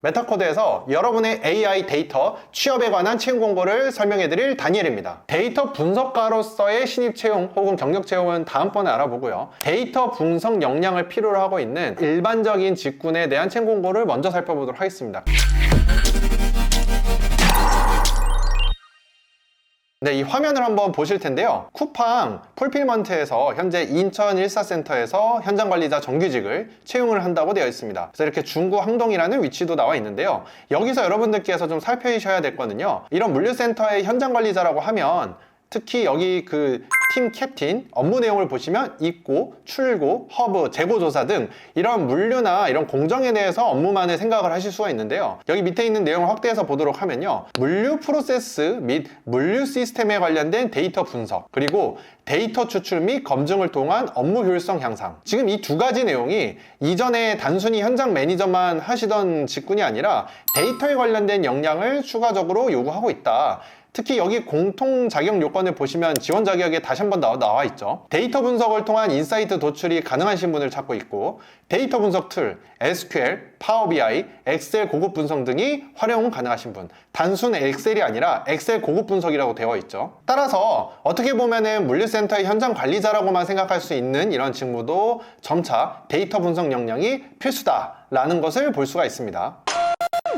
메타코드에서 여러분의 AI 데이터 취업에 관한 채용 공고를 설명해드릴 다니엘입니다. 데이터 분석가로서의 신입 채용 혹은 경력 채용은 다음번에 알아보고요. 데이터 분석 역량을 필요로 하고 있는 일반적인 직군에 대한 채용 공고를 먼저 살펴보도록 하겠습니다. 네, 이 화면을 한번 보실 텐데요. 쿠팡 풀필먼트에서 현재 인천 일사센터에서 현장관리자 정규직을 채용을 한다고 되어 있습니다. 그래서 이렇게 중구 항동이라는 위치도 나와 있는데요. 여기서 여러분들께서 좀 살펴주셔야 될 거는요. 이런 물류센터의 현장관리자라고 하면 특히 여기 그 팀 캡틴 업무 내용을 보시면 입고, 출고, 허브, 재고조사 등 이런 물류나 이런 공정에 대해서 업무만을 생각을 하실 수가 있는데요. 여기 밑에 있는 내용을 확대해서 보도록 하면요. 물류 프로세스 및 물류 시스템에 관련된 데이터 분석, 그리고 데이터 추출 및 검증을 통한 업무 효율성 향상. 지금 이 두 가지 내용이 이전에 단순히 현장 매니저만 하시던 직군이 아니라 데이터에 관련된 역량을 추가적으로 요구하고 있다. 특히 여기 공통 자격 요건을 보시면 지원 자격에 다시 한번 나와 있죠. 데이터 분석을 통한 인사이트 도출이 가능하신 분을 찾고 있고, 데이터 분석 툴, SQL, 파워 BI, 엑셀 고급 분석 등이 활용 가능하신 분. 단순 엑셀이 아니라 엑셀 고급 분석이라고 되어 있죠. 따라서 어떻게 보면은 물류센터의 현장 관리자라고만 생각할 수 있는 이런 직무도 점차 데이터 분석 역량이 필수다라는 것을 볼 수가 있습니다.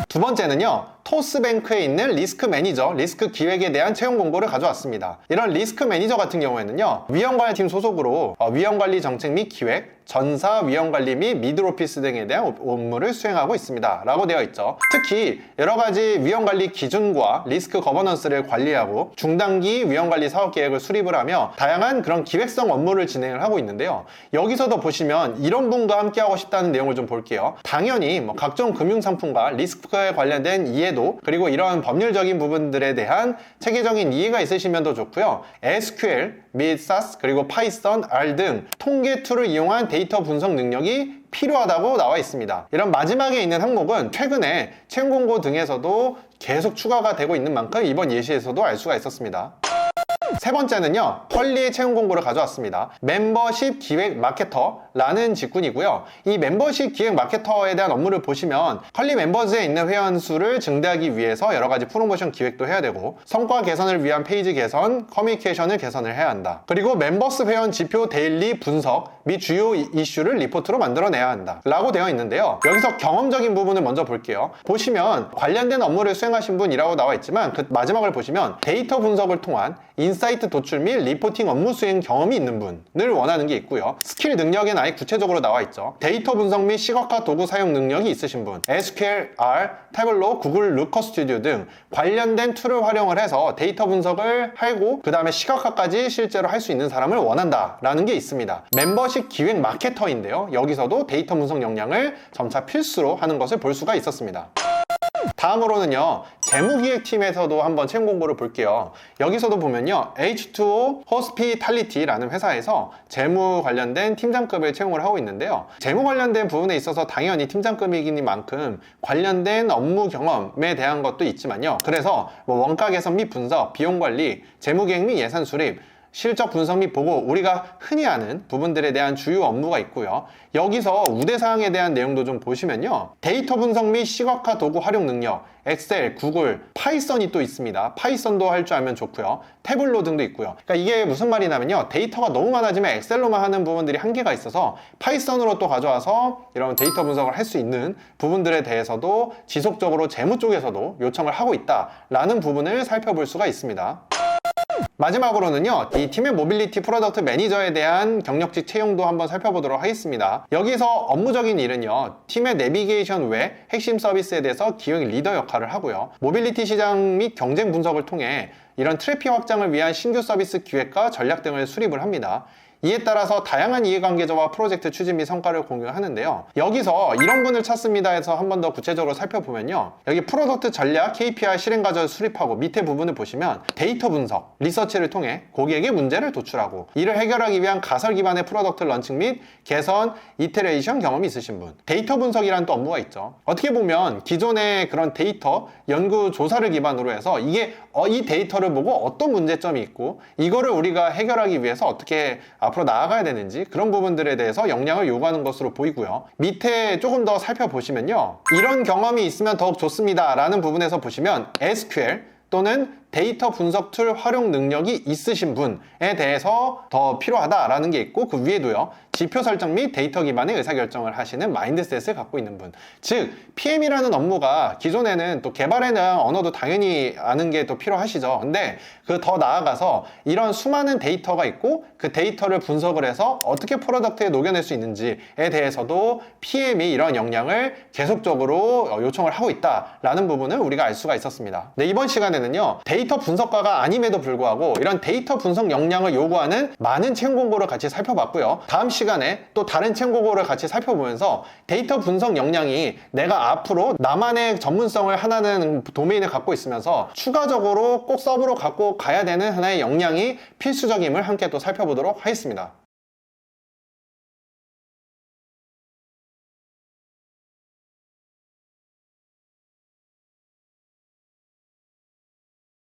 두 번째는요, 토스뱅크에 있는 리스크 매니저, 리스크 기획에 대한 채용 공고를 가져왔습니다. 이런 리스크 매니저 같은 경우에는요, 위험관리팀 소속으로 위험관리 정책 및 기획, 전사, 위험관리 및 미들오피스 등에 대한 업무를 수행하고 있습니다 라고 되어 있죠. 특히 여러가지 위험관리 기준과 리스크 거버넌스를 관리하고 중단기 위험관리 사업계획을 수립을 하며 다양한 그런 기획성 업무를 진행을 하고 있는데요. 여기서도 보시면 이런 분과 함께 하고 싶다는 내용을 좀 볼게요. 당연히 각종 금융상품과 리스크에 관련된 이해도, 그리고 이런 법률적인 부분들에 대한 체계적인 이해가 있으시면 더 좋고요. SQL 및 SAS, 그리고 파이썬, R 등 통계 툴을 이용한 데이터 분석 능력이 필요하다고 나와 있습니다. 이런 마지막에 있는 항목은 최근에 채용 공고 등에서도 계속 추가가 되고 있는 만큼 이번 예시에서도 알 수가 있었습니다. 세 번째는요, 컬리의 채용 공고를 가져왔습니다. 멤버십 기획 마케터라는 직군이고요. 이 멤버십 기획 마케터에 대한 업무를 보시면 컬리 멤버즈에 있는 회원 수를 증대하기 위해서 여러 가지 프로모션 기획도 해야 되고, 성과 개선을 위한 페이지 개선, 커뮤니케이션을 개선을 해야 한다. 그리고 멤버스 회원 지표 데일리 분석 및 주요 이슈를 리포트로 만들어내야 한다 라고 되어 있는데요. 여기서 경험적인 부분을 먼저 볼게요. 보시면 관련된 업무를 수행하신 분이라고 나와 있지만 그 마지막을 보시면 데이터 분석을 통한 인사이트 도출 및 리포팅 업무 수행 경험이 있는 분을 원하는 게 있고요. 스킬 능력에는 아예 구체적으로 나와 있죠. 데이터 분석 및 시각화 도구 사용 능력이 있으신 분, SQL, R, 태블로, 구글 루커 스튜디오 등 관련된 툴을 활용을 해서 데이터 분석을 하고 그 다음에 시각화까지 실제로 할 수 있는 사람을 원한다 라는 게 있습니다. 멤버십 기획 마케터인데요. 여기서도 데이터 분석 역량을 점차 필수로 하는 것을 볼 수가 있었습니다. 다음으로는요, 재무기획팀에서도 한번 채용 공고를 볼게요. 여기서도 보면요, H2O 호스피탈리티라는 회사에서 재무 관련된 팀장급을 채용을 하고 있는데요. 재무 관련된 부분에 있어서 당연히 팀장급이기니만큼 관련된 업무 경험에 대한 것도 있지만요. 그래서 원가 개선 및 분석, 비용 관리, 재무계획 및 예산 수립, 실적 분석 및 보고, 우리가 흔히 아는 부분들에 대한 주요 업무가 있고요. 여기서 우대사항에 대한 내용도 좀 보시면요, 데이터 분석 및 시각화 도구 활용 능력, 엑셀, 구글, 파이썬이 또 있습니다. 파이썬도 할 줄 알면 좋고요. 태블로 등도 있고요. 그러니까 이게 무슨 말이냐면요, 데이터가 너무 많아지면 엑셀로만 하는 부분들이 한계가 있어서 파이썬으로 또 가져와서 이런 데이터 분석을 할 수 있는 부분들에 대해서도 지속적으로 재무 쪽에서도 요청을 하고 있다라는 부분을 살펴볼 수가 있습니다. 마지막으로는요, 이 팀의 모빌리티 프로덕트 매니저에 대한 경력직 채용도 한번 살펴보도록 하겠습니다. 여기서 업무적인 일은요, 팀의 내비게이션 외 핵심 서비스에 대해서 기획 리더 역할을 하고요. 모빌리티 시장 및 경쟁 분석을 통해 이런 트래픽 확장을 위한 신규 서비스 기획과 전략 등을 수립을 합니다. 이에 따라서 다양한 이해관계자와 프로젝트 추진 및 성과를 공유하는데요. 여기서 이런 분을 찾습니다 해서 한 번 더 구체적으로 살펴보면요, 여기 프로덕트 전략, KPI 실행 과정을 수립하고 밑에 부분을 보시면 데이터 분석, 리서치를 통해 고객의 문제를 도출하고 이를 해결하기 위한 가설 기반의 프로덕트 런칭 및 개선, 이테레이션 경험이 있으신 분. 데이터 분석이라는 또 업무가 있죠. 어떻게 보면 기존의 그런 데이터 연구 조사를 기반으로 해서 이게 이 데이터를 보고 어떤 문제점이 있고 이거를 우리가 해결하기 위해서 어떻게 앞으로 나아가야 되는지 그런 부분들에 대해서 역량을 요구하는 것으로 보이고요. 밑에 조금 더 살펴보시면요. 이런 경험이 있으면 더욱 좋습니다 라는 부분에서 보시면 SQL 또는 데이터 분석 툴 활용 능력이 있으신 분에 대해서 더 필요하다라는 게 있고, 그 위에도요. 지표 설정 및 데이터 기반의 의사결정을 하시는 마인드셋을 갖고 있는 분. 즉, PM이라는 업무가 기존에는 또 개발에 대한 언어도 당연히 아는 게 또 필요하시죠. 근데 그 더 나아가서 이런 수많은 데이터가 있고 그 데이터를 분석을 해서 어떻게 프로덕트에 녹여낼 수 있는지에 대해서도 PM이 이런 역량을 계속적으로 요청을 하고 있다라는 부분을 우리가 알 수가 있었습니다. 네, 이번 시간에는요. 데이터 분석가가 아님에도 불구하고 이런 데이터 분석 역량을 요구하는 많은 채용 공고를 같이 살펴봤고요. 다음 시간에 또 다른 채용 공고를 같이 살펴보면서 데이터 분석 역량이 내가 앞으로 나만의 전문성을 하나는 도메인을 갖고 있으면서 추가적으로 꼭 서브로 갖고 가야 되는 하나의 역량이 필수적임을 함께 또 살펴보도록 하겠습니다.